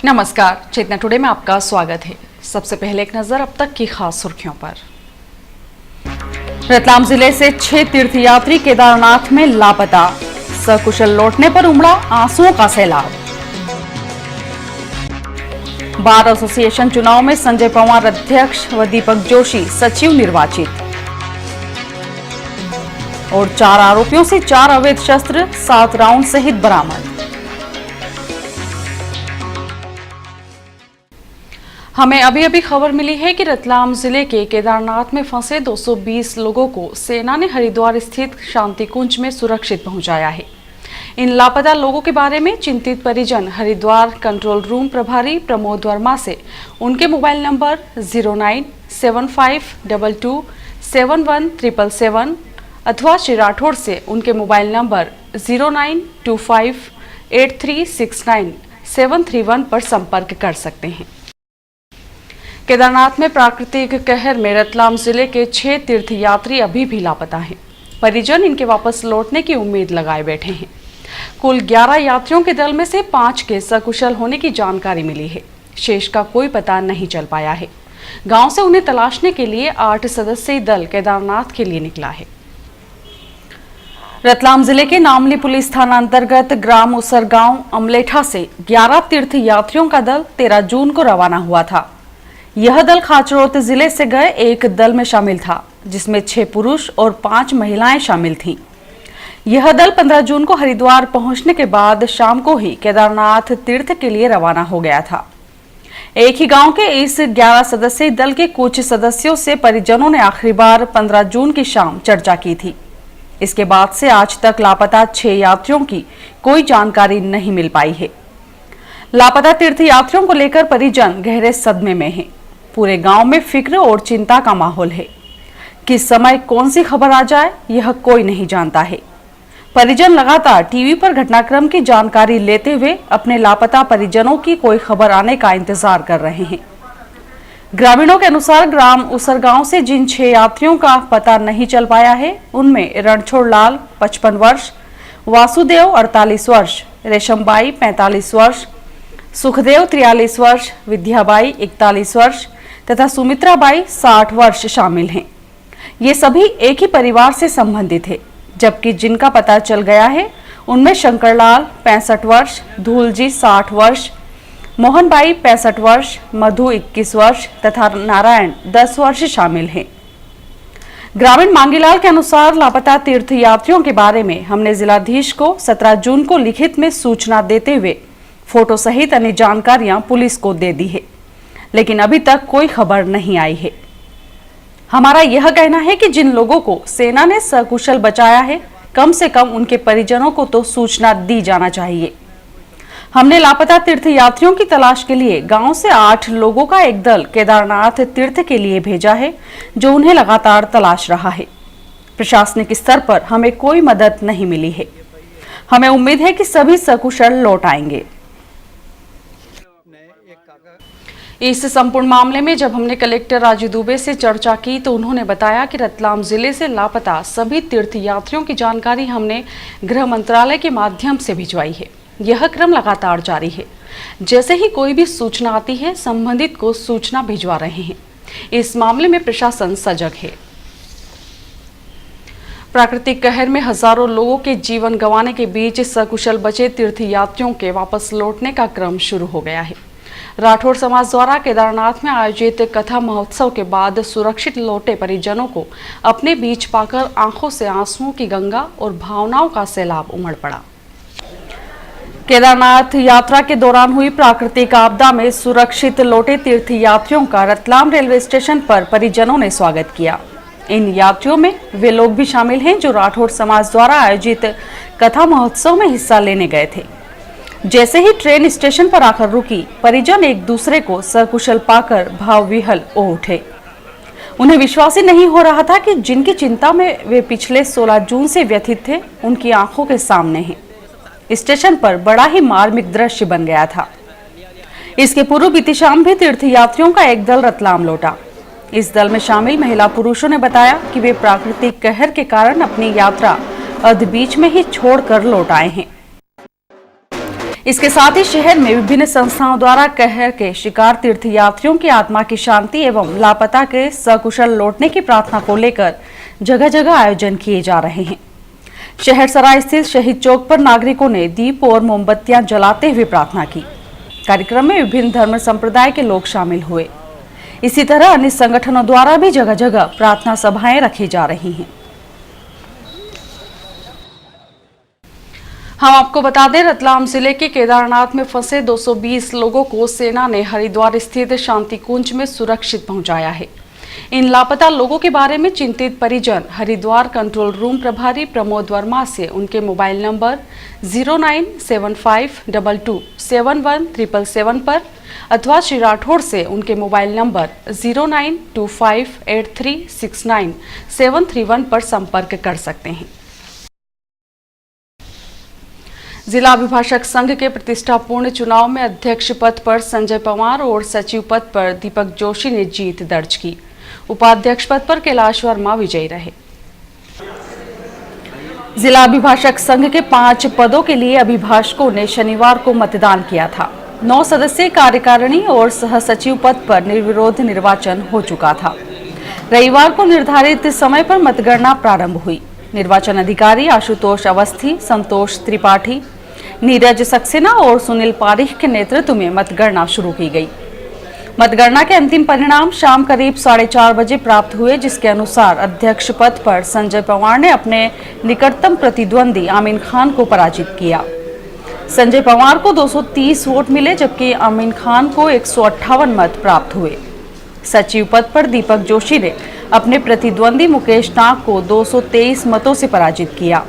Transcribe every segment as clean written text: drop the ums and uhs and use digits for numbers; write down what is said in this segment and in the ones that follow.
नमस्कार, चेतना टुडे में आपका स्वागत है। सबसे पहले एक नजर अब तक की खास सुर्खियों पर। रतलाम जिले से 6 तीर्थयात्री केदारनाथ में लापता, सकुशल लौटने पर उमड़ा आंसुओं का सैलाब। बार एसोसिएशन चुनाव में संजय पवार अध्यक्ष व दीपक जोशी सचिव निर्वाचित। और 4 आरोपियों से 4 अवैध शस्त्र 7 राउंड सहित बरामद। हमें अभी खबर मिली है कि रतलाम जिले के केदारनाथ में फंसे 220 लोगों को सेना ने हरिद्वार स्थित शांति कुंज में सुरक्षित पहुंचाया है। इन लापता लोगों के बारे में चिंतित परिजन हरिद्वार कंट्रोल रूम प्रभारी प्रमोद वर्मा से उनके मोबाइल नंबर 0975227177 अथवा श्री राठौड़ से उनके मोबाइल नंबर 09258369 पर संपर्क कर सकते हैं। केदारनाथ में प्राकृतिक कहर में रतलाम जिले के 6 तीर्थयात्री अभी भी लापता हैं। परिजन इनके वापस लौटने की उम्मीद लगाए बैठे हैं। कुल 11 यात्रियों के दल में से 5 के सकुशल होने की जानकारी मिली है। शेष का कोई पता नहीं चल पाया है। गांव से उन्हें तलाशने के लिए 8 सदस्यीय दल केदारनाथ के लिए निकला है। रतलाम जिले के नामली पुलिस थाना अंतर्गत ग्राम उसरगांव अमलेठा से 11 तीर्थयात्रियों का दल 13 जून को रवाना हुआ था। यह दल खाचरोत जिले से गए एक दल में शामिल था, जिसमें 6 पुरुष और 5 महिलाएं शामिल थीं। यह दल 15 जून को हरिद्वार पहुंचने के बाद शाम को ही केदारनाथ तीर्थ के लिए रवाना हो गया था। एक ही गांव के इस 11 सदस्यीय दल के कुछ सदस्यों से परिजनों ने आखिरी बार 15 जून की शाम चर्चा की थी। इसके बाद से आज तक लापता 6 यात्रियों की कोई जानकारी नहीं मिल पाई है। लापता तीर्थयात्रियों को लेकर परिजन गहरे सदमे में हैं। पूरे गांव में फिक्र और चिंता का माहौल है। किस समय कौन सी खबर आ जाए यह कोई नहीं जानता है। परिजन लगातार टीवी पर घटनाक्रम की जानकारी लेते हुए अपने लापता परिजनों की कोई खबर आने का इंतजार कर रहे हैं। ग्रामीणों के अनुसार ग्राम उसरगांव से जिन 6 यात्रियों का पता नहीं चल पाया है, उनमें रणछोड़ लाल 55 वर्ष, वासुदेव 48 वर्ष, रेशमबाई 45 वर्ष, सुखदेव 43 वर्ष, विद्याबाई 41 वर्ष तथा सुमित्राबाई 60 वर्ष शामिल हैं। ये सभी एक ही परिवार से संबंधित है, जबकि जिनका पता चल गया है उनमें शंकरलाल 65 वर्ष, धूलजी 60 वर्ष, मोहनबाई 65 वर्ष, मधु 21 वर्ष तथा नारायण 10 वर्ष शामिल हैं। ग्रामीण मांगीलाल के अनुसार लापता तीर्थयात्रियों के बारे में हमने जिलाधीश को 17 जून को लिखित में सूचना देते हुए फोटो सहित अन्य जानकारियां पुलिस को दे दी है, लेकिन अभी तक कोई खबर नहीं आई है। हमारा यह कहना है कि जिन लोगों को सेना ने सकुशल बचाया है, कम से कम उनके परिजनों को तो सूचना दी जाना चाहिए। हमने लापता तीर्थयात्रियों की तलाश के लिए गांव से 8 लोगों का एक दल केदारनाथ तीर्थ के लिए भेजा है, जो उन्हें लगातार तलाश रहा है। प्रशासनिक स्तर पर हमें कोई मदद नहीं मिली है। हमें उम्मीद है कि सभी सकुशल लौट आएंगे। इस संपूर्ण मामले में जब हमने कलेक्टर राजू दुबे से चर्चा की तो उन्होंने बताया कि रतलाम जिले से लापता सभी तीर्थयात्रियों की जानकारी हमने गृह मंत्रालय के माध्यम से भिजवाई है। यह क्रम लगातार जारी है। जैसे ही कोई भी सूचना आती है, संबंधित को सूचना भिजवा रहे हैं। इस मामले में प्रशासन सजग है। प्राकृतिक कहर में हजारों लोगों के जीवन गंवाने के बीच सकुशल बचे तीर्थयात्रियों के वापस लौटने का क्रम शुरू हो गया है। राठौड़ समाज द्वारा केदारनाथ में आयोजित कथा महोत्सव के बाद सुरक्षित लौटे परिजनों को अपने बीच पाकर आंखों से आंसुओं की गंगा और भावनाओं का सैलाब उमड़ पड़ा। केदारनाथ यात्रा के दौरान हुई प्राकृतिक आपदा में सुरक्षित लौटे तीर्थयात्रियों का रतलाम रेलवे स्टेशन पर परिजनों ने स्वागत किया। इन यात्रियों में वे लोग भी शामिल हैं जो राठौड़ समाज द्वारा आयोजित कथा महोत्सव में हिस्सा लेने गए थे। जैसे ही ट्रेन स्टेशन पर आकर रुकी, परिजन एक दूसरे को सकुशल पाकर भाव विहल हो उठे। उन्हें विश्वास ही नहीं हो रहा था कि जिनकी चिंता में वे पिछले 16 जून से व्यथित थे, उनकी आंखों के सामने हैं। स्टेशन पर बड़ा ही मार्मिक दृश्य बन गया था। इसके पूर्व बीती शाम भी तीर्थयात्रियों का एक दल रतलाम लौटा। इस दल में शामिल महिला पुरुषों ने बताया कि वे प्राकृतिक कहर के कारण अपनी यात्रा अध बीच में ही छोड़कर लौट आए हैं। इसके साथ ही शहर में विभिन्न संस्थाओं द्वारा कहर के शिकार तीर्थ यात्रियों की आत्मा की शांति एवं लापता के सकुशल लौटने की प्रार्थना को लेकर जगह जगह आयोजन किए जा रहे हैं। शहर सराय स्थित शहीद चौक पर नागरिकों ने दीप और मोमबत्तियां जलाते हुए प्रार्थना की। कार्यक्रम में विभिन्न धर्म संप्रदाय के लोग शामिल हुए। इसी तरह अन्य संगठनों द्वारा भी जगह जगह प्रार्थना सभाएं रखी जा रही हैं। हम आपको बता दें, रतलाम जिले के केदारनाथ में फंसे 220 लोगों को सेना ने हरिद्वार स्थित शांति कुंज में सुरक्षित पहुंचाया है। इन लापता लोगों के बारे में चिंतित परिजन हरिद्वार कंट्रोल रूम प्रभारी प्रमोद वर्मा से उनके मोबाइल नंबर 09752271777 पर अथवा श्री राठौड़ से उनके मोबाइल नंबर 09258369731 पर संपर्क कर सकते हैं। जिला अभिभाषक संघ के प्रतिष्ठापूर्ण चुनाव में अध्यक्ष पद पर संजय पवार और सचिव पद पर दीपक जोशी ने जीत दर्ज की। उपाध्यक्ष पद पर कैलाश वर्मा विजयी रहे। जिला अभिभाषक संघ के 5 पदों के लिए अभिभाषकों ने शनिवार को मतदान किया था। 9 सदस्यीय कार्यकारिणी और सह सचिव पद पर निर्विरोध निर्वाचन हो चुका था। रविवार को निर्धारित समय पर मतगणना प्रारंभ हुई। निर्वाचन अधिकारी आशुतोष अवस्थी, संतोष त्रिपाठी, नीरज सक्सेना और सुनील पारिख के नेतृत्व में मतगणना शुरू की गई। मतगणना के अंतिम परिणाम शाम करीब 4:30 बजे प्राप्त हुए, जिसके अनुसार अध्यक्ष पद पर संजय पवार ने अपने निकटतम प्रतिद्वंदी आमीन खान को पराजित किया। संजय पवार को 230 वोट मिले, जबकि आमीन खान को 158 मत प्राप्त हुए। सचिव पद पर दीपक जोशी ने अपने प्रतिद्वंदी मुकेश नाग को 223 मतों से पराजित किया।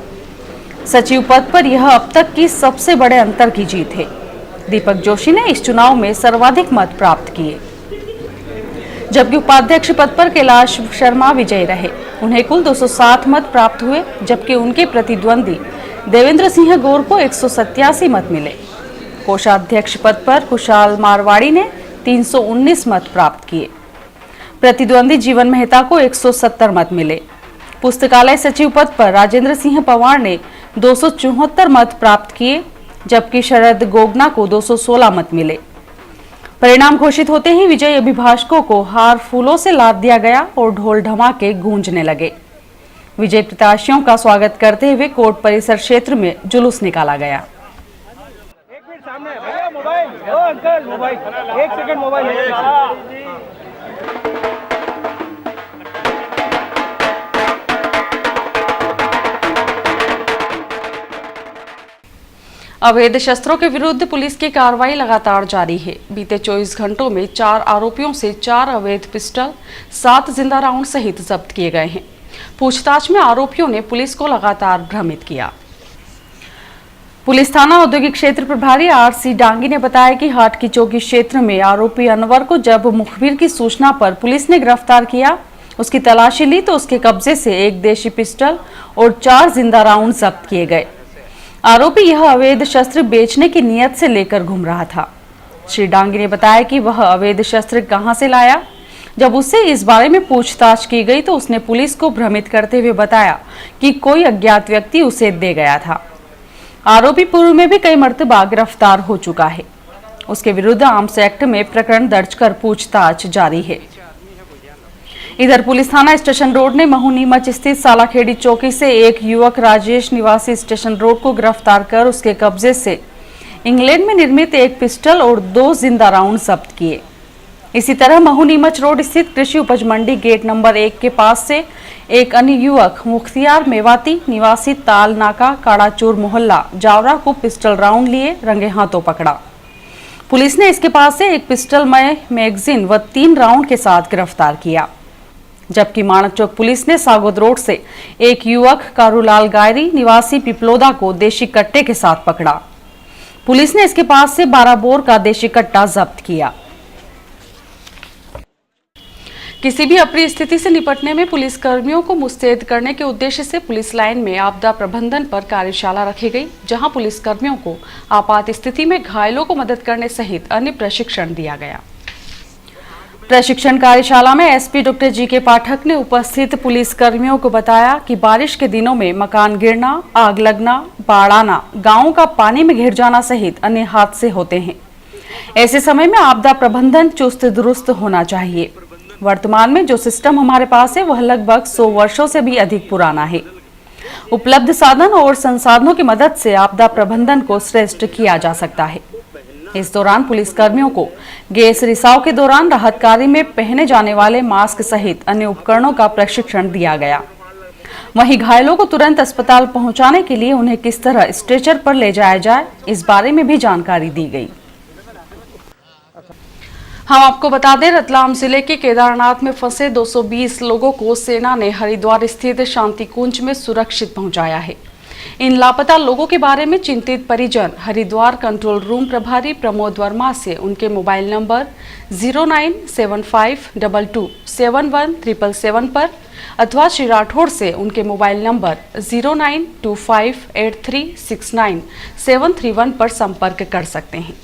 सचिव पद पर यह अब तक की सबसे बड़े अंतर की जीत है। दीपक जोशी ने इस चुनाव में सर्वाधिक मत प्राप्त किए, जबकि उपाध्यक्ष पद पर कैलाश शर्मा विजयी रहे। उन्हें कुल 207 मत प्राप्त हुए, जबकि उनके प्रतिद्वंदी देवेंद्र सिंह गौर को 187 मत मिले। कोषाध्यक्ष पद पर कुशाल मारवाड़ी ने 319 मत प्राप्त किए। प्रतिद्वंदी जीवन मेहता को 170 मत मिले। पुस्तकालय सचिव पद पर राजेंद्र सिंह पवार ने 274 मत प्राप्त किए, जबकि शरद गोगना को 216 मत मिले। परिणाम घोषित होते ही विजयी अभिभाषकों को हार फूलों से लाद दिया गया और ढोल ढमाके गूंजने लगे। विजयी प्रत्याशियों का स्वागत करते हुए कोर्ट परिसर क्षेत्र में जुलूस निकाला गया। अवैध शस्त्रों के विरुद्ध पुलिस की कार्रवाई लगातार जारी है। बीते 24 घंटों में 4 आरोपियों से 4 अवैध पिस्टल, 7 जिंदा राउंड सहित जब्त किए गए हैं। पूछताछ में आरोपियों ने पुलिस को लगातार भ्रमित किया। पुलिस थाना औद्योगिक क्षेत्र प्रभारी आर.सी. डांगी ने बताया कि हाट की चौकी क्षेत्र में आरोपी अनवर को जब मुखबिर की सूचना पर पुलिस ने गिरफ्तार किया, उसकी तलाशी ली तो उसके कब्जे से 1 देशी पिस्टल और 4 जिंदा राउंड जब्त किए गए। आरोपी यह अवैध शस्त्र बेचने की नियत से लेकर घूम रहा था। श्री डांगी ने बताया कि वह अवैध शस्त्र कहां से लाया। जब उससे इस बारे में पूछताछ की गई तो उसने पुलिस को भ्रमित करते हुए बताया कि कोई अज्ञात व्यक्ति उसे दे गया था। आरोपी पूर्व में भी कई मर्तबा गिरफ्तार हो चुका है। उसके विरुद्ध आर्म्स एक्ट में प्रकरण दर्ज कर पूछताछ जारी है। इधर पुलिस थाना स्टेशन रोड ने महू नीमच स्थित सालाखेड़ी चौकी से एक युवक राजेश निवासी स्टेशन रोड को गिरफ्तार कर उसके कब्जे से इंग्लैंड में निर्मित 1 पिस्टल और 2 जिंदा राउंड जब्त किए। इसी तरह महू नीमच रोड स्थित कृषि उपज मंडी गेट नंबर 1 के पास से एक अन्य युवक मुख्तियार मेवाती निवासी ताल नाका काड़ाचोर मोहल्ला जावरा को पिस्टल राउंड लिए रंगे हाथों पकड़ा। पुलिस ने इसके पास से एक पिस्टलमय मैगजीन व 3 राउंड के साथ गिरफ्तार किया। जबकि माणक चौक पुलिस ने सागोद रोड से एक युवक कारूलाल गायरी निवासी पिपलोदा को देशी कट्टे के साथ पकड़ा। पुलिस ने इसके पास से 12 बोर का देशी कट्टा जब्त किया। किसी भी अप्रिय स्थिति से निपटने में पुलिस कर्मियों को मुस्तैद करने के उद्देश्य से पुलिस लाइन में आपदा प्रबंधन पर कार्यशाला रखी गई, जहां पुलिस कर्मियों को आपात स्थिति में घायलों को मदद करने सहित अन्य प्रशिक्षण दिया गया। प्रशिक्षण कार्यशाला में एसपी डॉक्टर जी.के. पाठक ने उपस्थित पुलिस कर्मियों को बताया कि बारिश के दिनों में मकान गिरना, आग लगना, बाढ़ आना, गांवों का पानी में घिर जाना सहित अन्य हादसे होते हैं। ऐसे समय में आपदा प्रबंधन चुस्त दुरुस्त होना चाहिए। वर्तमान में जो सिस्टम हमारे पास है वह लगभग 100 वर्षों से भी अधिक पुराना है। उपलब्ध साधन और संसाधनों की मदद से आपदा प्रबंधन को श्रेष्ठ किया जा सकता है। इस दौरान पुलिस कर्मियों को गैस रिसाव के दौरान राहत कार्य में पहने जाने वाले मास्क सहित अन्य उपकरणों का प्रशिक्षण दिया गया। वहीं घायलों को तुरंत अस्पताल पहुंचाने के लिए उन्हें किस तरह स्ट्रेचर पर ले जाया जाए, इस बारे में भी जानकारी दी गई। हम आपको बता दें, रतलाम जिले के केदारनाथ में फंसे 220 लोगों को सेना ने हरिद्वार स्थित शांति कुंज में सुरक्षित पहुंचाया है। इन लापता लोगों के बारे में चिंतित परिजन हरिद्वार कंट्रोल रूम प्रभारी प्रमोद वर्मा से उनके मोबाइल नंबर 09752271777 पर अथवा श्री राठौड़ से उनके मोबाइल नंबर 09258369731 पर संपर्क कर सकते हैं।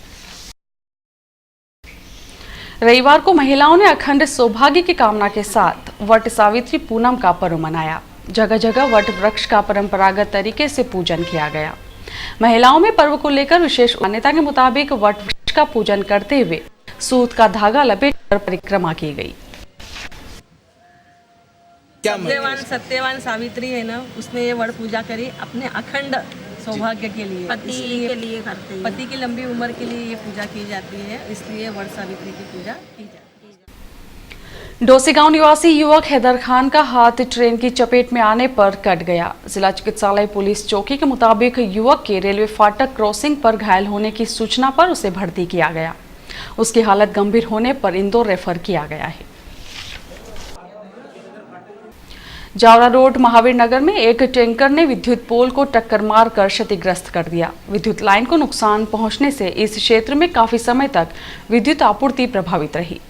रविवार को महिलाओं ने अखंड सौभाग्य की कामना के साथ वट सावित्री पूनम का पर्व मनाया। जगह जगह वट वृक्ष का परंपरागत तरीके से पूजन किया गया। महिलाओं में पर्व को लेकर विशेष मान्यता के मुताबिक वट वृक्ष का पूजन करते हुए सूत का धागा लपेटकर परिक्रमा की गई। सत्यवान सावित्री है ना, उसने ये वट पूजा करी अपने अखंड सौभाग्य के लिए, पति के लिए करते हैं। पति की लंबी उम्र के लिए ये पूजा की जाती है, इसलिए वट सावित्री की पूजा की जाती है। डोसी गांव निवासी युवक हैदर खान का हाथ ट्रेन की चपेट में आने पर कट गया। जिला चिकित्सालय पुलिस चौकी के मुताबिक युवक के रेलवे फाटक क्रॉसिंग पर घायल होने की सूचना पर उसे भर्ती किया गया। उसकी हालत गंभीर होने पर इंदौर रेफर किया गया है। जावरा रोड महावीर नगर में एक टैंकर ने विद्युत पोल को टक्कर मारकर क्षतिग्रस्त कर दिया। विद्युत लाइन को नुकसान पहुंचने से इस क्षेत्र में काफी समय तक विद्युत आपूर्ति प्रभावित रही।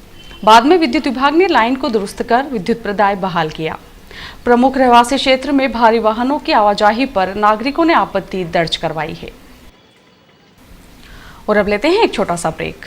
बाद में विद्युत विभाग ने लाइन को दुरुस्त कर विद्युत प्रदाय बहाल किया। प्रमुख रहवासी क्षेत्र में भारी वाहनों की आवाजाही पर नागरिकों ने आपत्ति दर्ज करवाई है। और अब लेते हैं एक छोटा सा ब्रेक।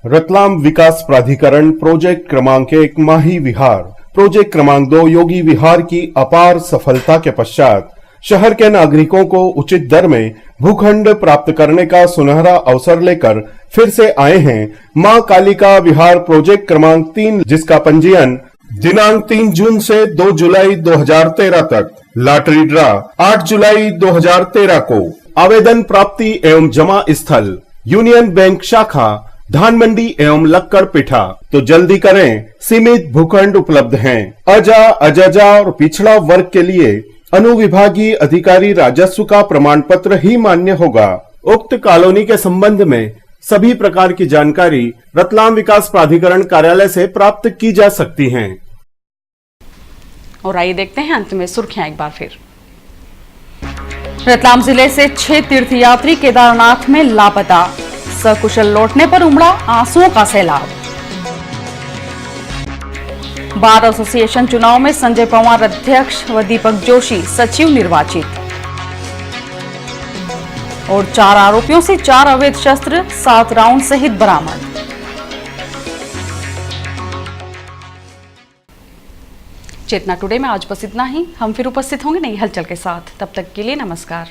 रतलाम विकास प्राधिकरण प्रोजेक्ट क्रमांक 1 माही विहार प्रोजेक्ट क्रमांक 2 योगी विहार की अपार सफलता के पश्चात शहर के नागरिकों को उचित दर में भूखंड प्राप्त करने का सुनहरा अवसर लेकर फिर से आए हैं मां कालिका विहार प्रोजेक्ट क्रमांक 3, जिसका पंजीयन दिनांक 3 जून से 2 जुलाई 2013 तक, लॉटरी ड्रा 8 जुलाई 2013 को। आवेदन प्राप्ति एवं जमा स्थल यूनियन बैंक शाखा धान मंडी एवं लक्कड़ पिठा। तो जल्दी करें, सीमित भूखंड उपलब्ध हैं। अजा, अजजा और पिछड़ा वर्ग के लिए अनुविभागीय अधिकारी राजस्व का प्रमाण पत्र ही मान्य होगा। उक्त कॉलोनी के संबंध में सभी प्रकार की जानकारी रतलाम विकास प्राधिकरण कार्यालय से प्राप्त की जा सकती हैं। और आइए देखते हैं अंत में सुर्खियां एक बार फिर। रतलाम जिले से 6 तीर्थयात्री केदारनाथ में लापता, सकुशल लौटने पर उमड़ा आंसुओं का सैलाब। बार एसोसिएशन चुनाव में संजय पवार अध्यक्ष व दीपक जोशी सचिव निर्वाचित। और 4 आरोपियों से 4 अवैध शस्त्र 7 राउंड सहित बरामद। चेतना टुडे में आज बस इतना ही। हम फिर उपस्थित होंगे नई हलचल के साथ। तब तक के लिए नमस्कार।